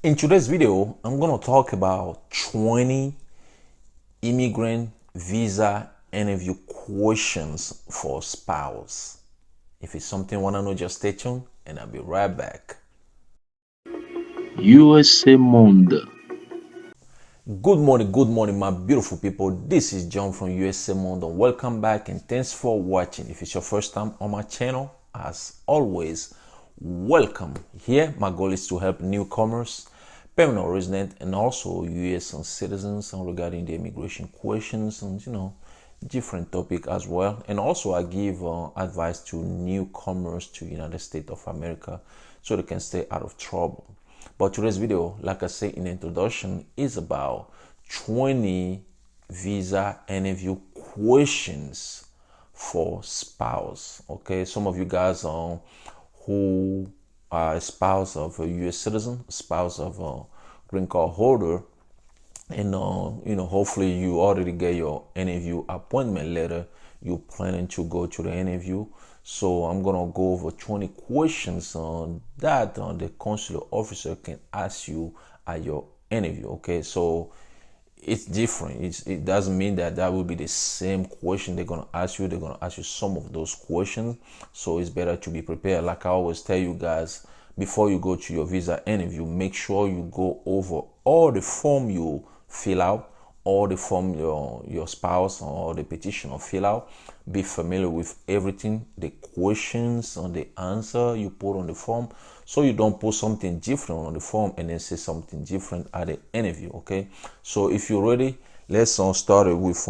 In today's video, I'm going to talk about 20 immigrant visa interview questions for spouse. If it's something you want to know, just stay tuned and I'll be right back. USA Monde. Good morning, my beautiful people. This is John from USA Monde. Welcome back and thanks for watching. If it's your first time on my channel, as always, welcome. Here, my goal is to help newcomers, permanent resident, and also US citizens regarding the immigration questions and different topic as well. And also I give advice to newcomers to United States of America so they can stay out of trouble. But today's video, like I say in the introduction, is about 20 visa interview questions for spouse. Okay, some of you guys who are a spouse of a U.S. citizen, a spouse of a green card holder, and hopefully you already get your interview appointment letter. You're planning to go to the interview. So I'm gonna go over 20 questions that the consular officer can ask you at your interview. Okay, so it's different. It doesn't mean that will be the same question they're gonna ask you. They're gonna ask you some of those questions, so it's better to be prepared. Like I always tell you guys, before you go to your visa interview, make sure you go over all the form you fill out, all the form your spouse or the petitioner fill out. Be familiar with everything, the questions and the answer you put on the form, so you don't put something different on the form and then say something different at the interview. Okay, so if you're ready, let's start with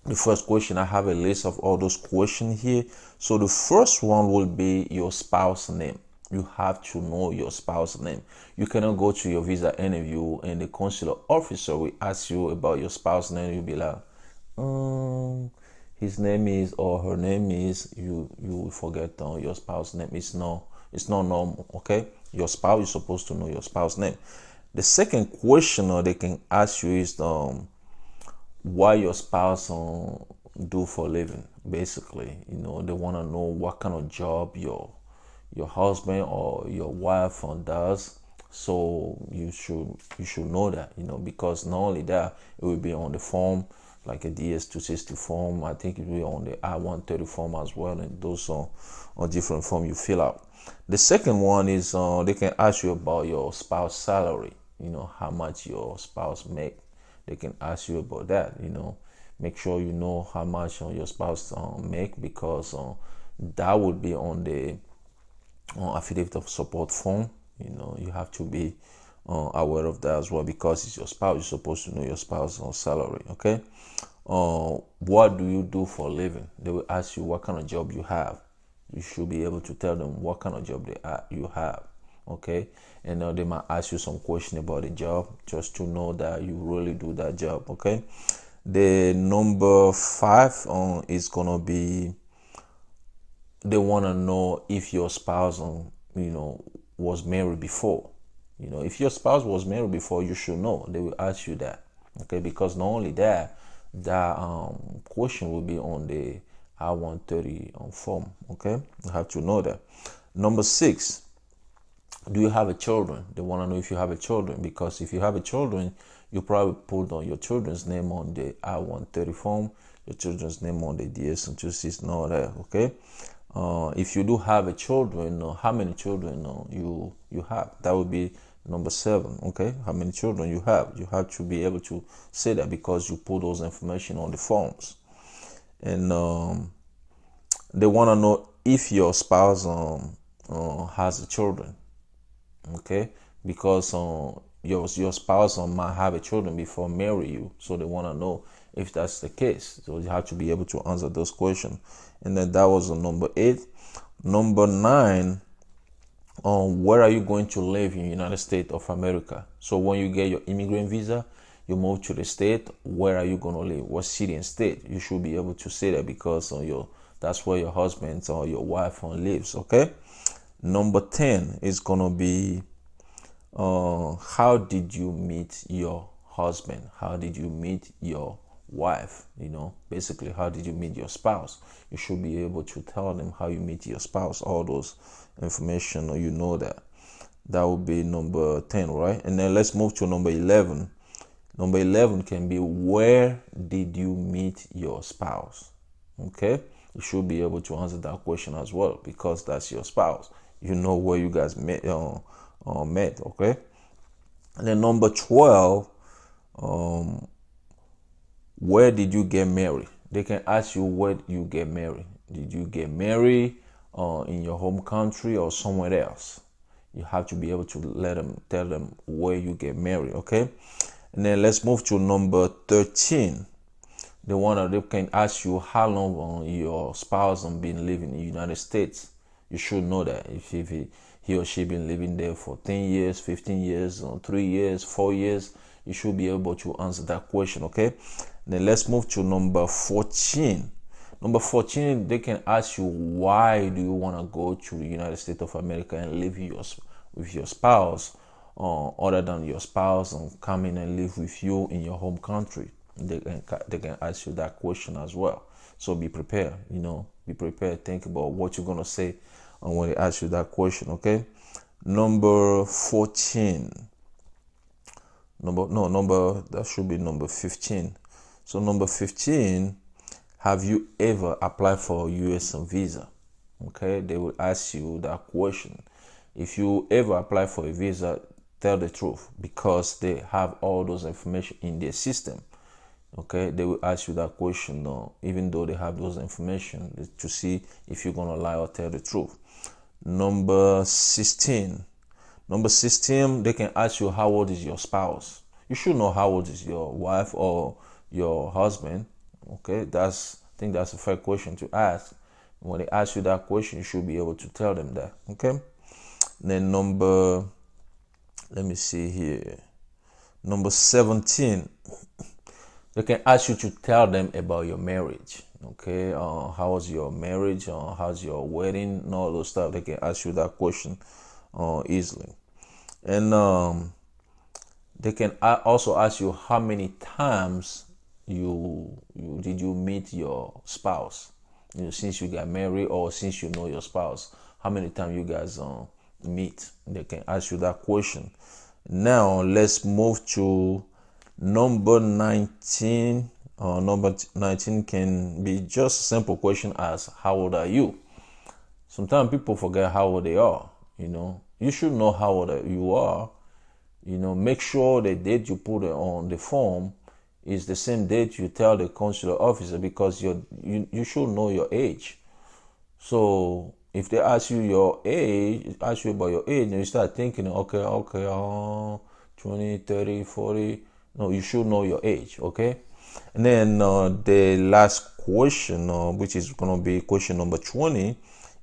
the first question. I have a list of all those questions here. So the first one will be your spouse name. You have to know your spouse name. You cannot go to your visa interview and the consular officer will ask you about your spouse name. You'll be like, his name is or her name is, you will forget your spouse name. It's not normal. Okay, your spouse is supposed to know your spouse name. The second question they can ask you is what your spouse do for a living. Basically, they want to know what kind of job your husband or your wife does. So you should know that, because not only that, it will be on the form, like a DS-260 form. I think it will be on the I-130 form as well, and those are different form you fill out. The second one is they can ask you about your spouse salary, how much your spouse make. They can ask you about that. Make sure you know how much your spouse make, because that would be on the affidavit of support form. You have to be aware of that as well, because it's your spouse. You're supposed to know your spouse's salary. Okay, what do you do for a living? They will ask you what kind of job you have. You should be able to tell them what kind of job you have. Okay, and they might ask you some question about the job, just to know that you really do that job. Okay, the number 5 is gonna be, they want to know if your spouse was married before. If your spouse was married before, you should know. They will ask you that. Okay, because not only that, that question will be on the I-130 form. Okay, you have to know that. Number 6, do you have a children? They want to know if you have a children, because if you have a children, you probably put on your children's name on the I-130 form, your children's name on the DS-260 and all that. Okay, if you do have a children, how many children you have? That would be number 7. Okay, how many children you have? You have to be able to say that, because you put those information on the forms. And they want to know if your spouse has children. Okay, because your spouse might have a children before marry you, so they want to know if that's the case. So you have to be able to answer those questions. And then that was number 8. Number 9, where are you going to live in the United States of America? So when you get your immigrant visa, you move to the state. Where are you going to live? What city and state? You should be able to say that, because that's where your husband or your wife lives. Okay, number 10 is going to be, how did you meet your husband? How did you meet your wife? Basically, how did you meet your spouse? You should be able to tell them how you meet your spouse, all those information, or that. That would be number 10, right? And then let's move to number 11. Number 11 can be, where did you meet your spouse? Okay, you should be able to answer that question as well, because that's your spouse. You know where you guys met. Okay. And then number 12, where did you get married? They can ask you, where did you get married? Did you get married in your home country or somewhere else? You have to be able to tell them where you get married. Okay. And then let's move to number 13. The one that they can ask you how long your spouse has been living in the United States. You should know that if he or she been living there for 10 years, 15 years, 3 years, 4 years, you should be able to answer that question. Okay. Then let's move to number 14. Number 14, they can ask you, why do you want to go to the United States of America and live with your spouse, other than your spouse and come in and live with you in your home country? They can ask you that question as well. So be prepared, be prepared. Think about what you're going to say when they ask you that question. Okay. Number 14. That should be number 15. So number 15, have you ever applied for a U.S. visa? Okay, they will ask you that question. If you ever apply for a visa, tell the truth, because they have all those information in their system. Okay, they will ask you that question, even though they have those information, to see if you're gonna lie or tell the truth. Number 16, they can ask you, how old is your spouse? You should know how old is your wife or your husband. Okay, I think that's a fair question to ask. When they ask you that question, you should be able to tell them that. Okay. Then let me see here. Number 17, they can ask you to tell them about your marriage. Okay, how's your marriage? How's your wedding? And all those stuff. They can ask you that question easily. And they can also ask you, how many times did you meet your spouse? Since you got married, or since you know your spouse, how many times you guys meet? They can ask you that question. Now let's move to number 19. Number 19 can be just a simple question as, how old are you? Sometimes people forget how old they are. You should know how old you are. Make sure the date you put on the form is the same date you tell the consular officer, because you should know your age. So if they ask you about your age, and you start thinking, okay, 20, 30, 40. No, you should know your age. Okay. And then the last question, which is going to be question number 20,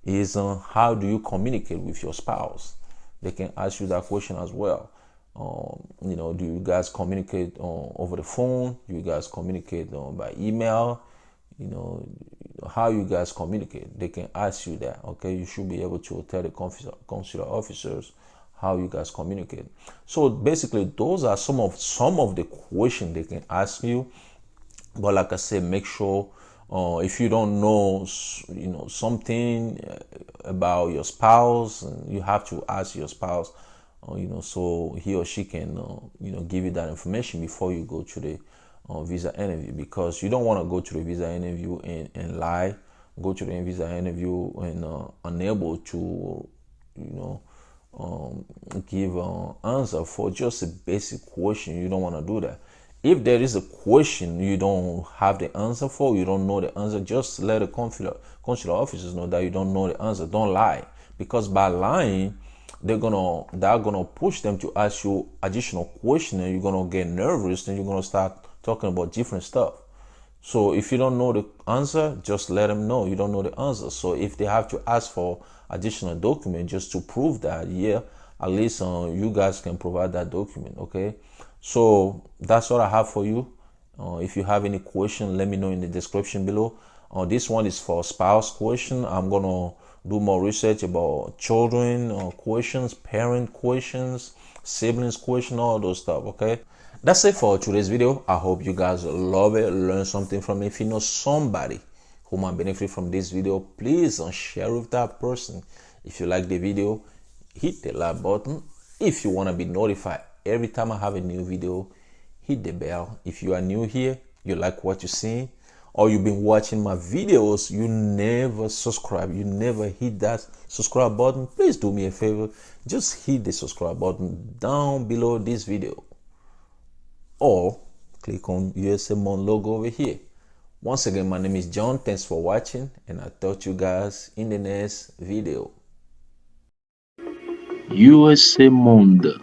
is how do you communicate with your spouse? They can ask you that question as well. Do you guys communicate over the phone? Do you guys communicate by email? How you guys communicate? They can ask you that. Okay, you should be able to tell the consular officers how you guys communicate. So basically, those are some of the questions they can ask you. But like I said, make sure if you don't know, something about your spouse, you have to ask your spouse. So he or she can, give you that information before you go to the visa interview, because you don't want to go to the visa interview and lie, go to the visa interview and unable to, give an answer for just a basic question. You don't want to do that. If there is a question you don't have the answer for, you don't know the answer, just let the consular officers know that you don't know the answer. Don't lie, because by lying, they're gonna push them to ask you additional questions, and you're gonna get nervous, and you're gonna start talking about different stuff. So if you don't know the answer, just let them know you don't know the answer. So if they have to ask for additional document just to prove that, yeah, at least you guys can provide that document. Okay, so that's what I have for you. If you have any question, let me know in the description below. This one is for spouse question. I'm gonna do more research about children questions, parent questions, siblings question, all those stuff. Okay, that's it for today's video. I hope you guys love it, learn something from it. If you know somebody who might benefit from this video, please share with that person. If you like the video, hit the like button If you want to be notified every time I have a new video, hit the bell. If you are new here, you like what you're seeing, or you've been watching my videos, you never subscribe, you never hit that subscribe button, please do me a favor, just hit the subscribe button down below this video, or click on USA Mon logo over here. Once again, my name is John. Thanks for watching, and I'll talk to you guys in the next video. USA Monde.